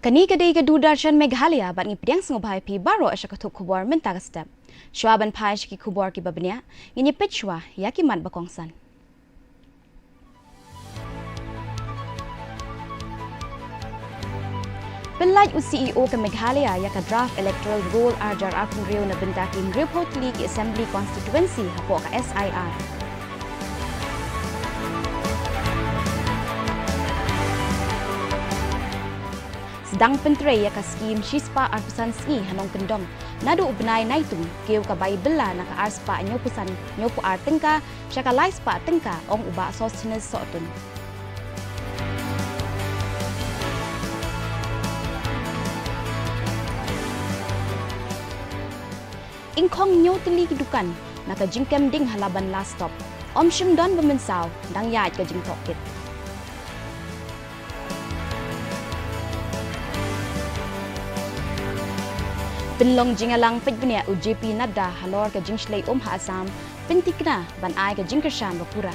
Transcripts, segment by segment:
Kani kadai ke Doodarshan Meghalaya bat ngi pediang sengobai pi baro asya katuk KHUBOR mentag step. Shwa ban pai shiki KHUBOR ki babnya ngini pechwa yaki mat bakongsan. Pelaj CEO ke Meghalaya yaka draft electoral roll arjar apun rio na bentaki report league assembly constituency hapo ka SIR. Sedang penterai ya ka skim shispa arpusan sni hanong kendong nadu ubnai naitung keu ka bai bela na ka arspa nyopusan nyopu ar tengka syaka lai spa tengka ong uba sosines sotun ingkong nyo teli kedukan na ka jingkem ding halaban last stop om shim don bemensau dang ya ka jing tokit Penlong jingalang pejbenia UJP Nadda halor ke jingshlei ha Assam pentikna ban ai ke jingkersham bapura.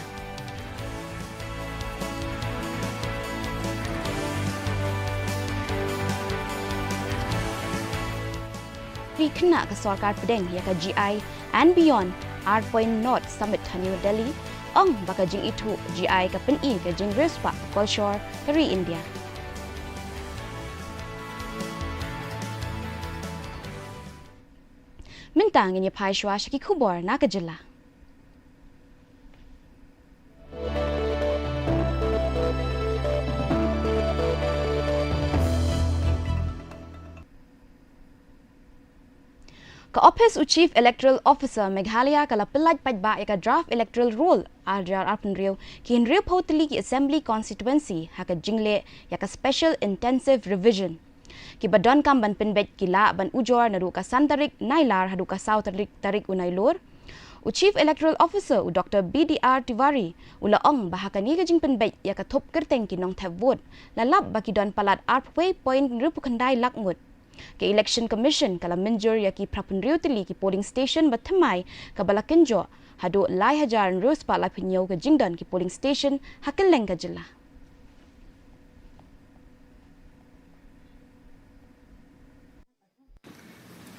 Rikna ke sarkar pedeng ya ke GI and beyond R.North Summit New Delhi ong baka jing itu GI ke peni ke jing respa Kolshore keri India. Mentang ini pai shwa shiki KHUBOR na kajila. Ka Office Chief Electoral Officer Meghalaya kala pelaj pajba eka draft electoral roll arjar apun rio ki rio potli ki assembly constituency haka jingle yaka special intensive revision. Ki badon kam ban penbet kila ban ujor nadu ka santarik nailar hadu ka sau tarik unai lor. Chief Electoral Officer Dr. BDR Tiwari ula ong bahaka ni gajing penbet ya ka top kerteng ki nong thap vote lalap baki don palat arpway point rupu kandai lakmut. Ke Election Commission kala menjur ya ki prapun riu tili ki polling station bathamai ka balakenjo hadu lai hajaran riu spa la pinyo ka jingdon ki polling station hakeleng ka jila.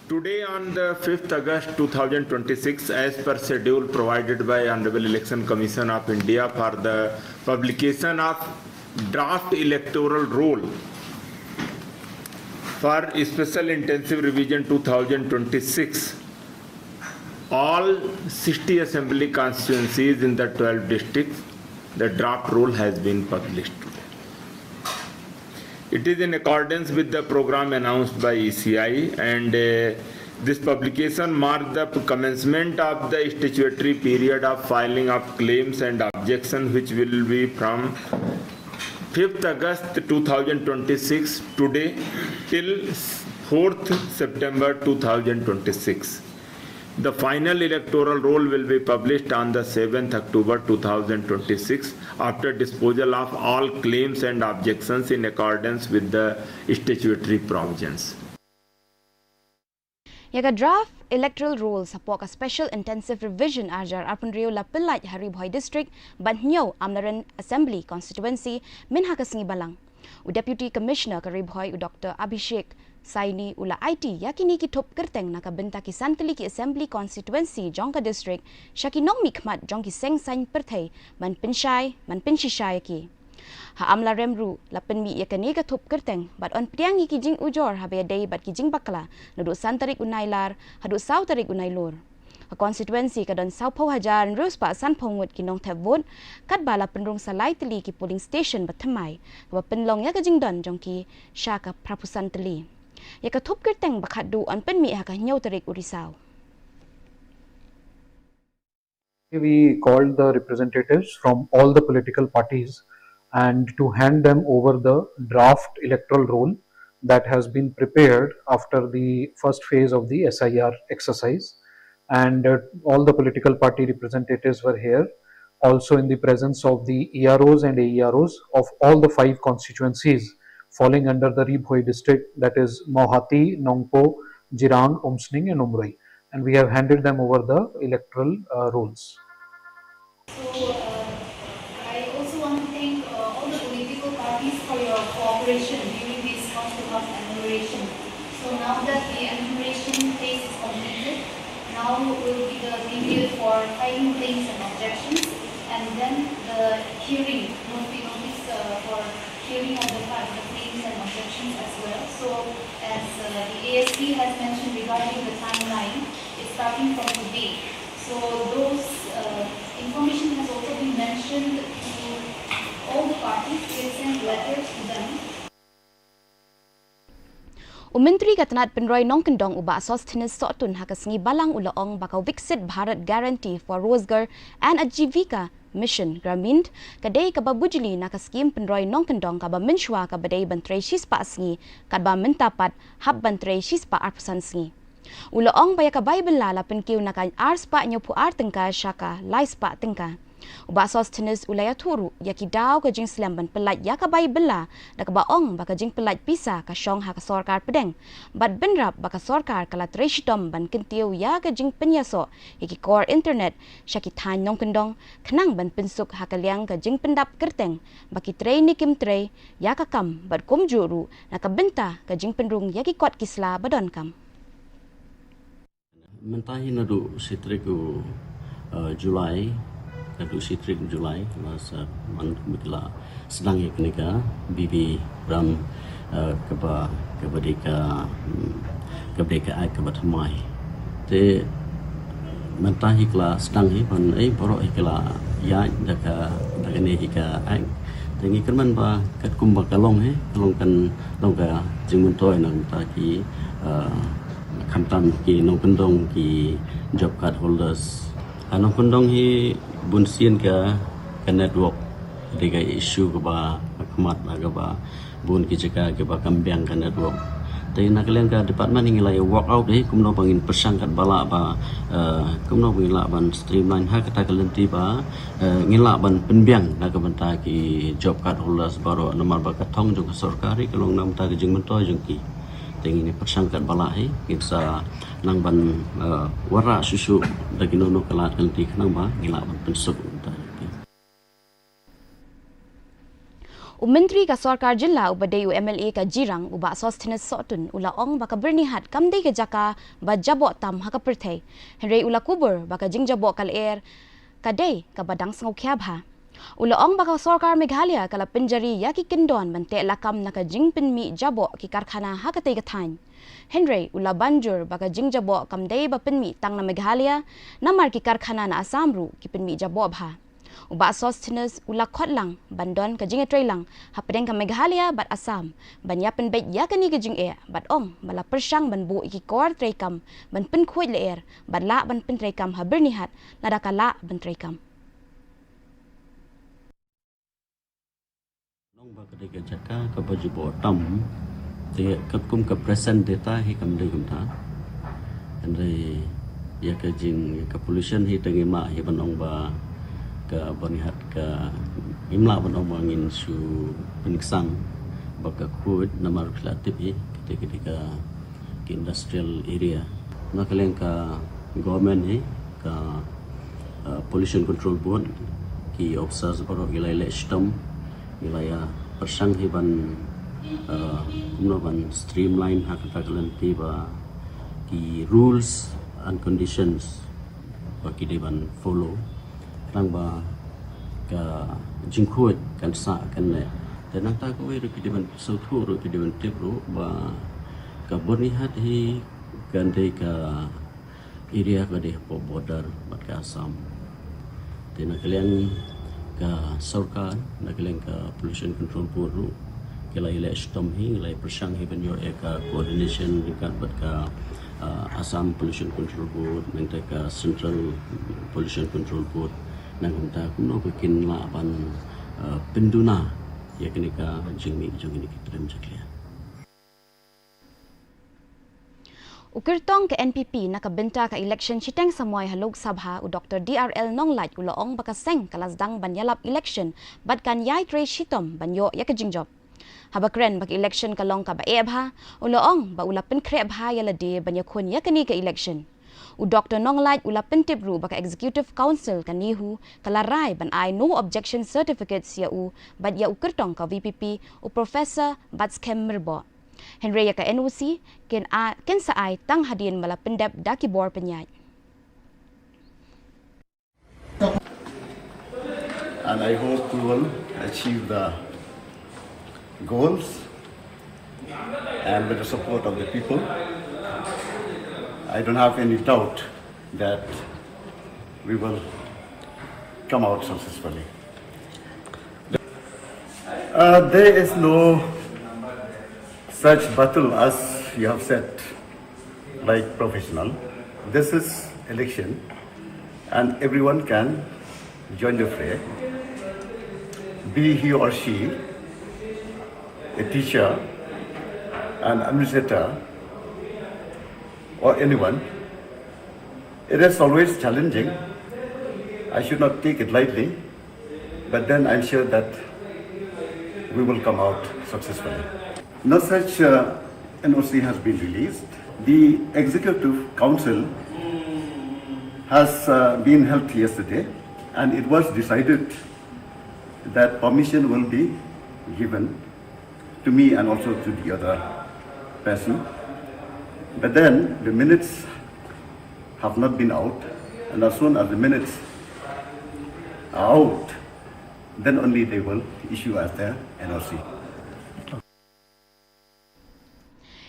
Today on the 5th August 2026, as per schedule provided by Honorable Election Commission of India for the publication of draft electoral roll for special intensive revision 2026, all 60 assembly constituencies in the 12 districts, the draft roll has been published. It is in accordance with the program announced by ECI, and this publication marks the commencement of the statutory period of filing of claims and objections, which will be from 5th August 2026 today till 4th September 2026. The final electoral roll will be published on the 7th October 2026 after disposal of all claims and objections in accordance with the statutory provisions. Yaga draft electoral roll support a special intensive revision arjar apun rio la pelaj hari Bhoi district Bantnyo Amnaran Assembly constituency min hakasingi balang. Deputy Commissioner Kari Bhoi Dr. Abhishek Saini ula IT yakini ki top kerteng naka benta ki santali ki assembly constituency jongka district syaki nong mikmat jongki seng sain perthai man pinshishai ki. Ha amla remru la penmi yakani ka top kerteng bat on priang ki jing ujor habe day bat ki jing bakla nadu santarik unailar hadu sau tarik unailor. A constituency kadon sau pau hajar rus pa san pongut ki nong thap vote kat bala penrung salai teli ki polling station bathamai wa penlong ya ka jing don jongki syaka prapusan teli. Ya ka thup kerteng bakhadu on penmi ha ka nyau tarik urisau. We called the representatives from all the political parties and to hand them over the draft electoral roll that has been prepared after the first phase of the SIR exercise, and all the political party representatives were here, also in the presence of the EROs and AEROs of all the 5 constituencies falling under the Ribhoi district, that is Mohati, Nongpo, Jirang, Umsning and Umroi, and we have handed them over the electoral rolls. So I also want to thank all the political parties for your cooperation during this to have enumeration. So now that the enumeration phase is completed, now will be the period for filing claims and objections, and then the hearing notice for hearing of the claims and objections as well. So as the ASP has mentioned regarding the timeline, it's starting from today. So those information has also been mentioned to all the parties. We sent letters to them. Menteri Katanat Penroy Nongkendong uba Sosthenes Sotun Hakasngi Balang Ulaong bakau Viksit Bharat Guarantee for Rozgar and Ajivika Mission Gramin kadai kaba bujli naka skim Penroy Nongkendong kaba menshwa kaba dai bantrei shispa asngi kadba mentapat hab bantrei shispa arpusan sngi Ulaong baya kabay bela lapin kiu naka arspa nyopu artengka shaka laispa tengka Uba Sosthenes ulaya turu yaki daw ka jing slamban pelat ya kabay bela da kabaong baka jing pelat pisa ka syong ha ka sorkar pedeng bat benrap baka sorkar kala treshitom ban kentiu ya ka jing penyaso yaki core internet syaki than Nongkendong kenang ban pensuk ha ka liang ka jing pendap kerteng baki trei nikim trei ya ka kam bat kum juru na ka benta ka jing penrung yaki kot kisla badon kam mentahi nadu sitriku Julai Kadu Sitrik Julai masa mantuklah sedang kenika bibi ram kepada kebatamai te mentahi kelas sedang pan borok ikla ya daka ne hika ai tengi kerman ba kat kumba kalong kalong kan longka jingmuntoi nang ta ki kamtam ki Nongkendong ki job card holders Nongkendong hi bunsian ke network dengan isu ke ba khmat ke ba bun ki jaka ke ba kambiang ke network tapi nak kalian ke department ngilai work out kumno bangin persangkat bala ba kumno ngila ban streamline ha kata kalian tiba ngila ban penbiang nak ke benta ki job card holders baru nomor ba katong jong sarkari kalong nam ta ke jing mentoi jong ki ini persangkat bala kita nang ban wara susu dagi nono kelat nanti kenang ba ngila ban pensuk Menteri ka Sarkar Jilla ubadai MLA ka Jirang uba Sosthenes Sotun ulaong baka bernihat kamdai ke jaka ba jabok tam haka perthai Henry ula KHUBOR baka jing jabok kal air kadai ka badang sangau kyabha Ulaong baka Sarkar Meghalaya kala penjari yaki kendon bante lakam naka jing penmi jabok ki karkhana hakatay kathan Henry ula banjur baka jing jabok kamdai ba penmi tang na Meghalaya namar ki karkhana na Assam ru ki penmi jabok bha Uba Sosthenes ula khotlang bandon ka jing trailang hapdeng ka Meghalaya bat Assam banya pen bet yakani ka jing bat ong bala persang ban bu iki kor traikam ban pen khuai le air bat la ban pen traikam ha bernihat lada kala ban traikam Nong ba kedai jaka ka baju botam te kapkum ka present data hi kam dei kumta andre ya ka jing ka pollution hi tengima hi banong ba ka banihat ka imla banong bangin su peniksang baka kud namar kreatif hi ketika industrial area nakaleng ka government hi ka pollution control board ki officers baro ilai stom ilaya persang hiban streamline hakata kalanti ba ki rules and conditions baki deban follow lang ba ka jingkhuat kan sa kan ne tenang ta ko ru ki deban sothu ru ki deban tip ru ba ka bernihat hi kan de ka area ka de border bat ka Assam tenang kalian ka Sarkar nagling ka pollution control board ru kila ila stom hi ila persang hi banyo ka coordination dekat bat ka Assam pollution control board nang ka central pollution control board nang kunta kuno ko kinla ban penduna ya kini ka jingmi jong ini kitrem jaklia Ukirtong ke NPP nakabenta ka election chiteng samoy halog sabha u Dr. DRL Nonglait ulaong bakaseng kalasdang banyalap election bad kan yai tre shitom banyo yakajingjob habakren bak election kalong ka ba ebha ulaong ba ulapin krebha yalade banyakon yakani ka election u Dr. Nonglait ulapin tibru baka executive council kanihu kalarai ban ai no objection certificates ya u bad ya ukirtong ka VPP u professor Batskem Mirbo Henry ka NOC ken sa ay tang hadin bala pendep da KHUBOR penyai. And I hope we will achieve the goals, and with the support of the people, I don't have any doubt that we will come out successfully. There is no such battle as you have said, like professional. This is election, and everyone can join the fray, be he or she a teacher, an administrator, or anyone. It is always challenging. I should not take it lightly, but then I'm sure that we will come out successfully. No such NOC has been released. The Executive Council has been held yesterday, and it was decided that permission will be given to me and also to the other person. But then the minutes have not been out, and as soon as the minutes are out, then only they will issue as their NOC.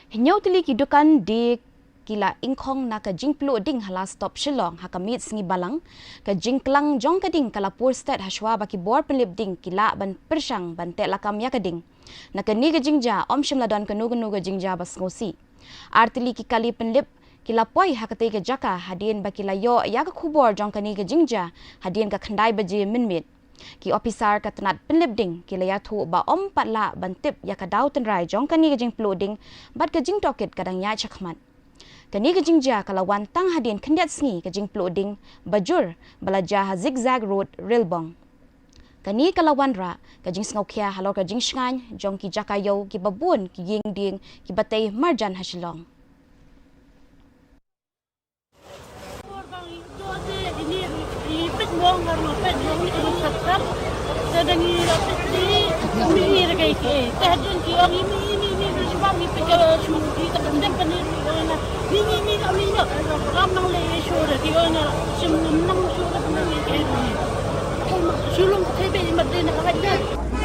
Hinyaw tili kidukan di kila ingkong na ka jingplo ding hala stop shilong hakamit singi balang ka jingklang jong kading kalapur state haswa baki bor pelip ding kila ban persyang ban te lakam ya kading na kani ka jingja om shimladon kanu ka jingja bas ngosi artili ki kali penlip kila poi hakate ka jaka hadien baki layo ya ka KHUBOR jong kani ka jingja hadien ka khandai baje minmit ki officer ka tanat penlip ding kila ya thu ba om patla bantip ya ka daw tenrai jong kani ka jingplo ding bat ka jing toket kadang ya chakmat kani ka jingja kalawan tang hadien khendiat sngi ka jingplo ding bajur balaja zigzag road railbong kani kalawan ra ka jing sngokhia halor ka jing shngan jong ki jakayo ki babun ki ying ding ki batay marjan hasilong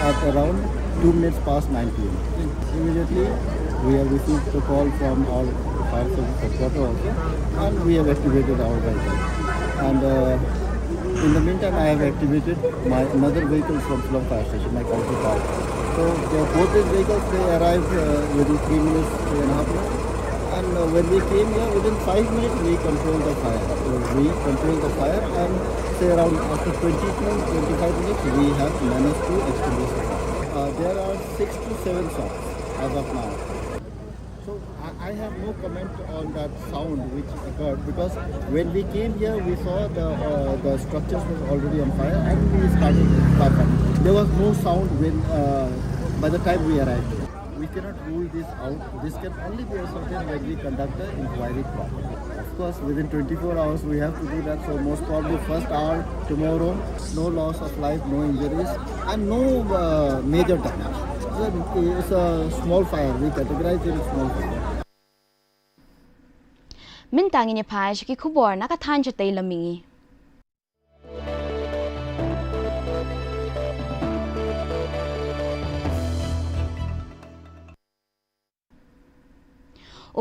At around 2 minutes past 9 p.m. Immediately, we have received a call from our fire service headquarters also, and we have activated our vehicle. And in the meantime, I have activated my another vehicle from Shillong Fire Station, my counterpart. So both these vehicles, they arrived within 3 minutes, 3.5 minutes. And when we came here, within 5 minutes, we controlled the fire. So we controlled the fire, and say around after 20 to 25 minutes, we have managed to extinguish the fire. There are 6 to 7 shots as of now. So I have no comment on that sound which occurred, because when we came here, we saw the structures was already on fire, and we started firefighting. There was no sound when by the time we arrived. We cannot rule this out. This can only be ascertained when we conduct the inquiry properly. Of course, within 24 hours we have to do that. So most probably first hour tomorrow, no loss of life, no injuries, and no major damage. It's a small fire. We categorize it as small fire. Mintang ini pai ki KHUBOR nakathan chatay lamingi.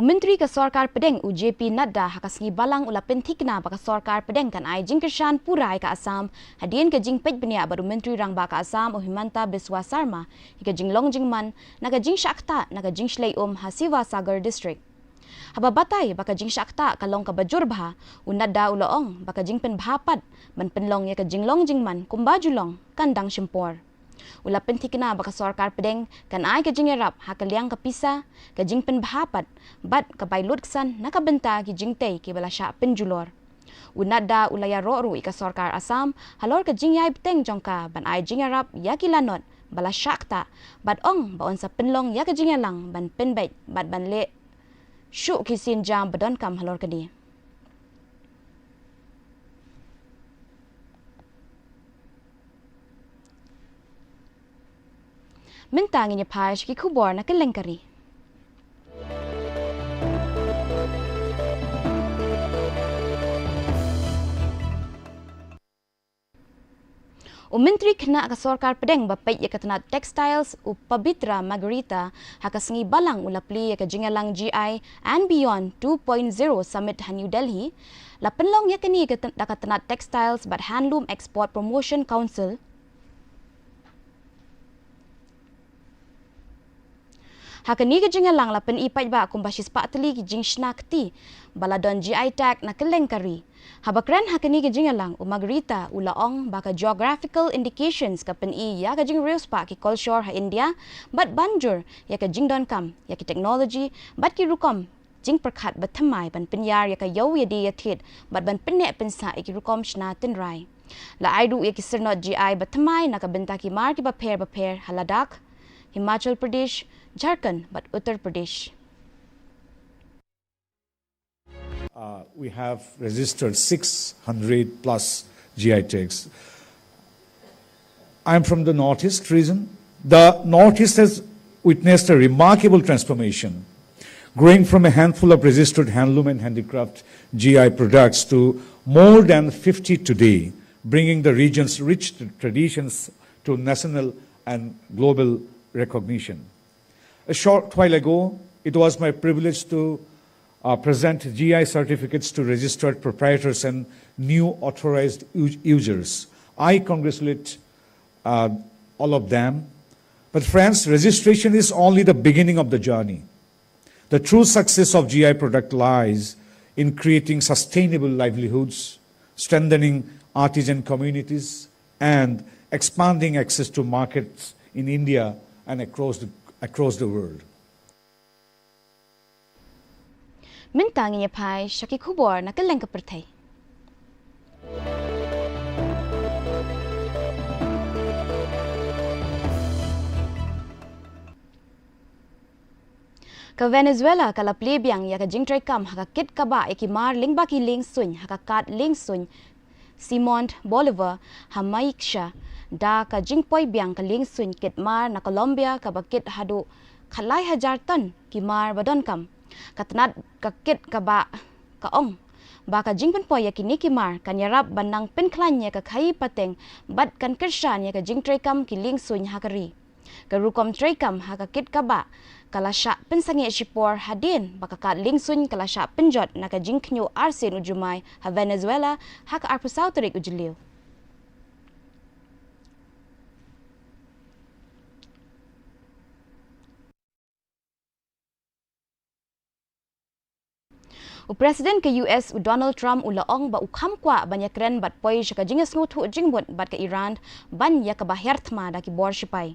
Menteri ke Sarkar Pedeng UJP Nadda hakasngi balang ulapin thikna baka Sarkar Pedeng kan ai jingkishan purai ka Assam hadien ke jing pej benia baru Menteri rang baka Assam Himanta Biswa Sarma hika jing long jingman naga jing shakta naga jing shlei Hasiwa Sagar district haba batay baka jing shakta kalong ka bajurba unadda uloong baka jing pen bhapat man penlong ya ka jing long jingman kumbajulong kandang shimpor ulapin thikna baka Sarkar Pedeng kan ai ka jing yarap hakaliang kapisa ka jing pen bhapat bat kapailut ksan nakabenta ki jingtay ki balasya penjulor unada ulaya ro ika Sarkar Assam halor ka jingyay beteng jongka ban ai jingarap yakilanot balasyakta bat ong baon sa penlong ya ka jingyalang ban penbet bat ban le syu kisin jam badon kam halor kani Mintang ini pai ki KHUBOR na kelengkari Menteri kena ka sorkar pedeng bapay ya katanat textiles u Pabitra Margarita hakasengi balang ulapli ya ka jingalang GI and Beyond 2.0 Summit ha New Delhi. Lapenlong ya kini ka katanat textiles but Handloom Export Promotion Council. Hakani ka jingalang lapen ipay ba kung basis patli ki jing snakti baladon GI tag na kelengkari. Habakran hakani ka jingalang u Margarita ulaong baka geographical indications ka pen ya ka jing reus pa ki culture ha India but banjur ya ka jing don kam ya ki technology but ki rukom jing perkhat bathamai ban penyar ya ka yaw ya di ya thit but ban penne pensa ki rukom shna tinrai. La aidu ya ki sirnot GI bathamai na ka benta ki mar ki baper haladak Himachal Pradesh, Jharkhand, but Uttar Pradesh. We have registered 600 plus GI tags. I'm from the Northeast region. The Northeast has witnessed a remarkable transformation, growing from a handful of registered handloom and handicraft GI products to more than 50 today, bringing the region's rich traditions to national and global recognition. A short while ago, it was my privilege to present GI certificates to registered proprietors and new authorized users. I congratulate all of them. But friends, registration is only the beginning of the journey. The true success of GI product lies in creating sustainable livelihoods, strengthening artisan communities, and expanding access to markets in India and across the world. Mintang niya pai Shaki KHUBOR na keleng kepertai. Ka Venezuela kala plebyang ya ka jingtray kam hakakit kaba ikimar lingba ki ling sun hakakat ling sun Simon Bolivar Hamaiksha da ka jingpoy biang ka ling sun kitmar na Colombia ka bakit hadu kalay hajar ton kimar badon kam katanat kakit kaba kaong baka jingpen poy ya kini kimar kanyarap banang penklanya ka kai pateng bad kan kershan ya ka jingtray kam ki ling sun hakari karukom tray kam hakakit kaba kalasya pensangi shipor hadin baka kat ling sun kalasya penjot na ka jingknyo arsin ujumay ha Venezuela haka arpusaw tarik ujiliw. U Presiden ke US Donald Trump ulaong ba ukam kwa banyak ren bat poy siya ka jingas ngutu jingbot bat ka Iran ban ya ka bahertma da ki bor sipay.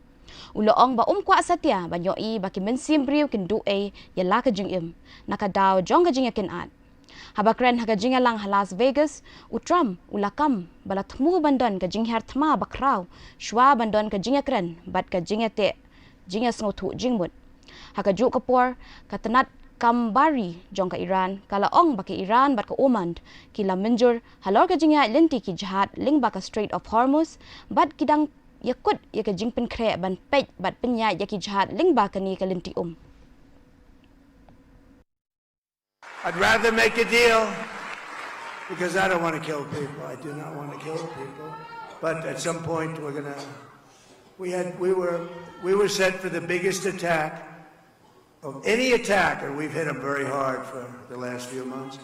Ulaong ba kwa satya banyoi ba ki mensimbriw kin duay ya la ka jingim nakadaw jong ka jingakin at. Habakren ha ka jingalang ha Las Vegas u Trump ulakam balatmu bandon ka jinghertma bakraw shwa bandon ka jingakren bat ka jingate jingas ngutu jingbot. Ha ka ju kapor katanat Kambari jong ka Iran kalaong baki Iran bat ka Oman kila menjur halor ka jingya lenti ki jahat ling baka Strait of Hormuz bat kidang yakut ya ka jingpen kre ban pej bat penya ya ki jahat ling baka ni ka lenti I'd rather make a deal because I don't want to kill people. I do not want to kill people. But at some point we were set for the biggest attack of any attacker. We've hit them very hard for the last few months,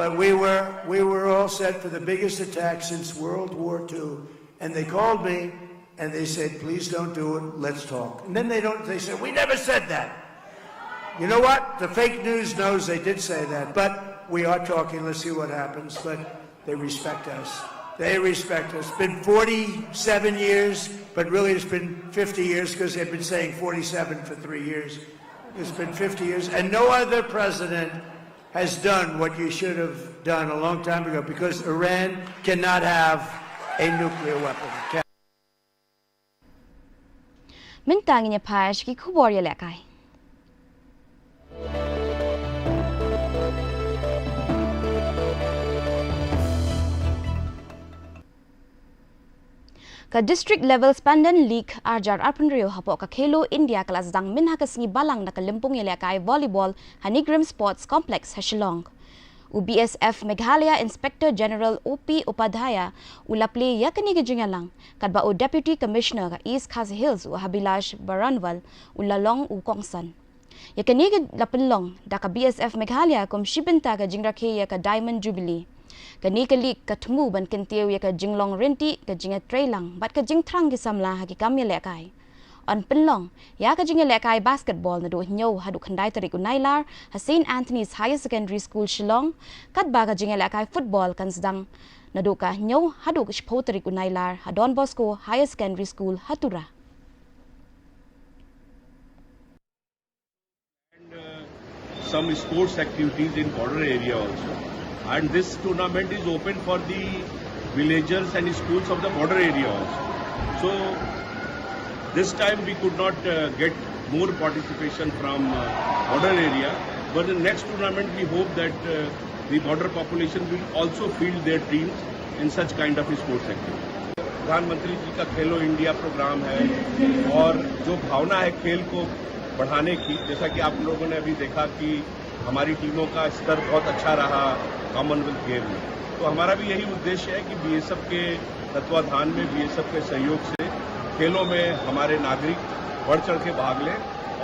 but we were all set for the biggest attack since World War II. And they called me and they said, "Please don't do it. Let's talk." And then they said, "We never said that." You know what? The fake news knows they did say that, but we are talking. Let's see what happens. But they respect us. They respect us. It's been 47 years, but really it's been 50 years because they've been saying 47 for 3 years. It's been 50 years, and no other president has done what you should have done a long time ago, because Iran cannot have a nuclear weapon. Mintang niya pai Shaki KHUBOR ya lekay. Ka district level spandan league arjar arpenrio hapo ka Khelo India kelas dang minha ka singi balang na kalimpung yele kai volleyball Hanigrim Sports Complex ha Shillong. BSF Meghalaya Inspector General OP Upadhyaya ulapli yakani gejingalang kadba Deputy Commissioner ka East Khas Hills Habilash Baranwal ulalong ukongsan. Yakani lapelong da ka BSF Meghalaya kom shibenta ka jingrakhe ya ka Diamond Jubilee. Kani kalik katmu ban kentiu ya ka jinglong renti ka jinga trailang bat ka jingtrang gisamla hagi kamya lekai. On penlong, ya ka jinga lekai basketball na do nyo hadu khandai tarik unailar ha St. Anthony's Higher Secondary School Shillong kat ba ka jinga lekai football kan sedang na do ka nyo hadu shpo tarik unailar ha Don Bosco Higher Secondary School Hatura. And some sports activities in border area also. And this tournament is open for the villagers and schools of the border area also. So this time we could not get more participation from border area, but the next tournament we hope that the border population will also field their teams in such kind of sports activity. प्रधानमंत्री जी का खेलो India programme है और जो भावना है खेल को बढ़ाने की, जैसा कि आप लोगों ने अभी देखा कि हमारी टीमों का स्तर बहुत अच्छा रहा कॉमनवेल्थ गेम में, तो हमारा भी यही उद्देश्य है कि बीएसएफ के तत्वाधान में बीएसएफ के सहयोग से खेलों में हमारे नागरिक बढ़ चढ़ के भाग लें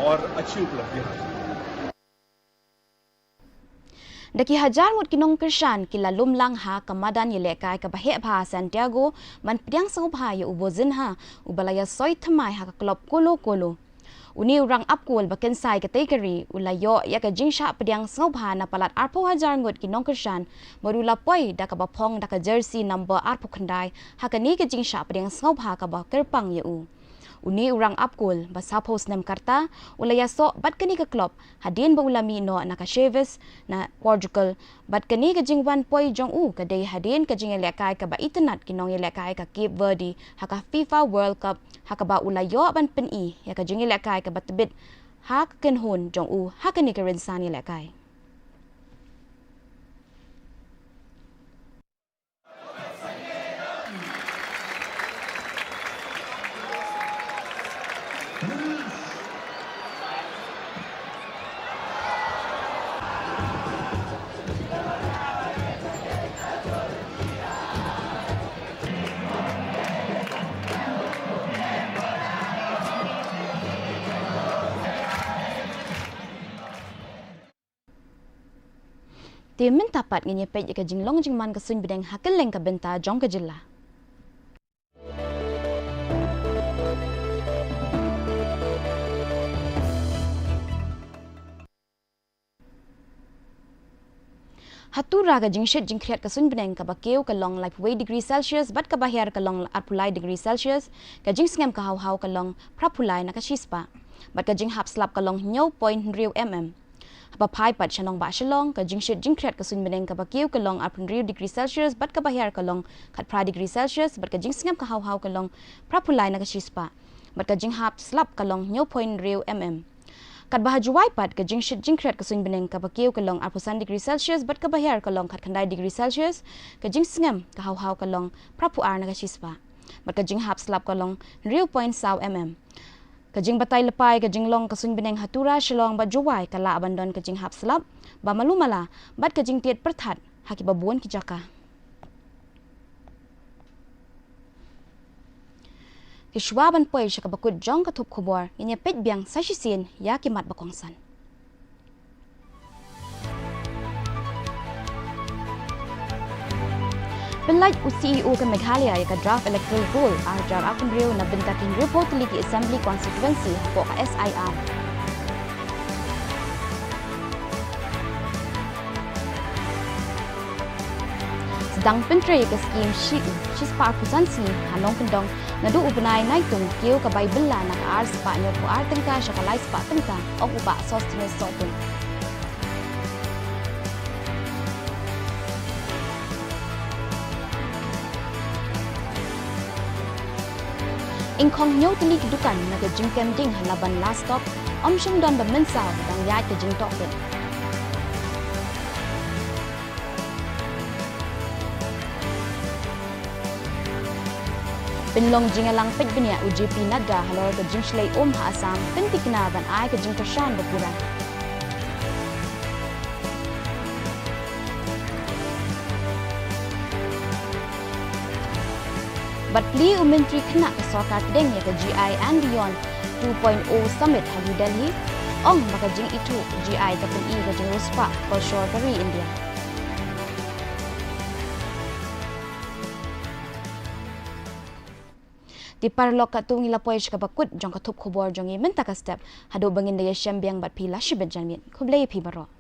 और अच्छी उपलब्धि हासिल करें. Daki hajar mut kinong Krishan kila lumlang ha kamadan yelekai ka bahe bha Santiago man pdiang sang bha ya ubozin ha ubalaya soy thamai ha ka klop kolo kolo. Uni urang apkul baken sai kategori ulayo ya ka jingsha pdiang sang bha na palat arpo hajar ngut kinong Krishan marula poi da ka bapong da ka jersey number arpo khandai ha ka ni ka jingsha pdiang sang bha ka ba kerpang ya u. Uni urang apkul basapos nem karta ulaya so bat kani ka klop hadin ba ulami no na ka Cheves na Portugal bat kani ka jingwan poi jong u ka day hadin ka jing lekai ka ba itanat kinong lekai ka Cape Verde ha ka FIFA World Cup ha ka ba ulayo ban pen I ya ka jing lekai ka batbit ha ka kenhon jong u ha ka ni ka rinsan lekai. Timin tapat nganya pej ka jinglong jingman ka sun bideng hakeleng ka benta jong ka jilla. Hatura ka jingshit jingkriat ka sun bideng ka bakeu ka long like 2 degree Celsius bat ka bahir ka long atpulai degree Celsius ka jingsngem ka haw ka long prapulai na ka shispa bat ka jing hap slap ka long 0.0 mm. Bapai pat shalong ba shalong ka jingshit jingkret ka sun meneng ka bakiu ka long apun riu degree Celsius bat ka bahir ka long kat pra degree Celsius bat ka jingsngam ka haw ka long prapulai na ka shispa bat ka jinghap slap ka long 0.0 mm. Kat bahajuwai pat ka jingshit jingkret ka sun meneng ka bakiu ka long apusan degree Celsius bat ka bahir ka long kat kandai degree Celsius ka jingsngam ka haw ka long prapuar na ka shispa bat ka jinghap slap ka long 0.0 mm. Kajing batay lepay kajing long kasun bineng hatura shalong ba juwai kala abandon kajing hap slap ba malumala bat kajing tiet perthat haki babuan kijaka. Kishwaban poy siya kabakut jong katup KHUBOR inya pet biang sa shisin ya kimat bakongsan. Pelaj CEO ke Meghalaya ya ka draft electoral rule ajar akun riu na bentakin report ligi assembly constituency po ka SIR. Sedang pentre ke skim shispa akusansi hanong kendong nadu ubenai naitung kiu ka baibela na ka ars pa nyo po artengka siya ka lais pa tengka o uba sostines sotun. Ingkong nyo tili kedukan na ke jingkem ding halaban last stop om syung don bemensau dan yai ke jing token. Penlong jingalang pet benya UJP Nada halor ke jing shlei ha Assam pentikna ban ai ke jing kershan berkurang. But pli Menteri kena ke sorkar deng ya ke GI and Beyond 2.0 Summit ha New Delhi. Ong maka jing itu GI tapun I ke jing Ruspa Shore dari India. Di parlok katung ila poish ka bakut jong ka thup khubor jong i menta ka step hado bangin de yasham biang bat phila shibet janmin khublei phi baro.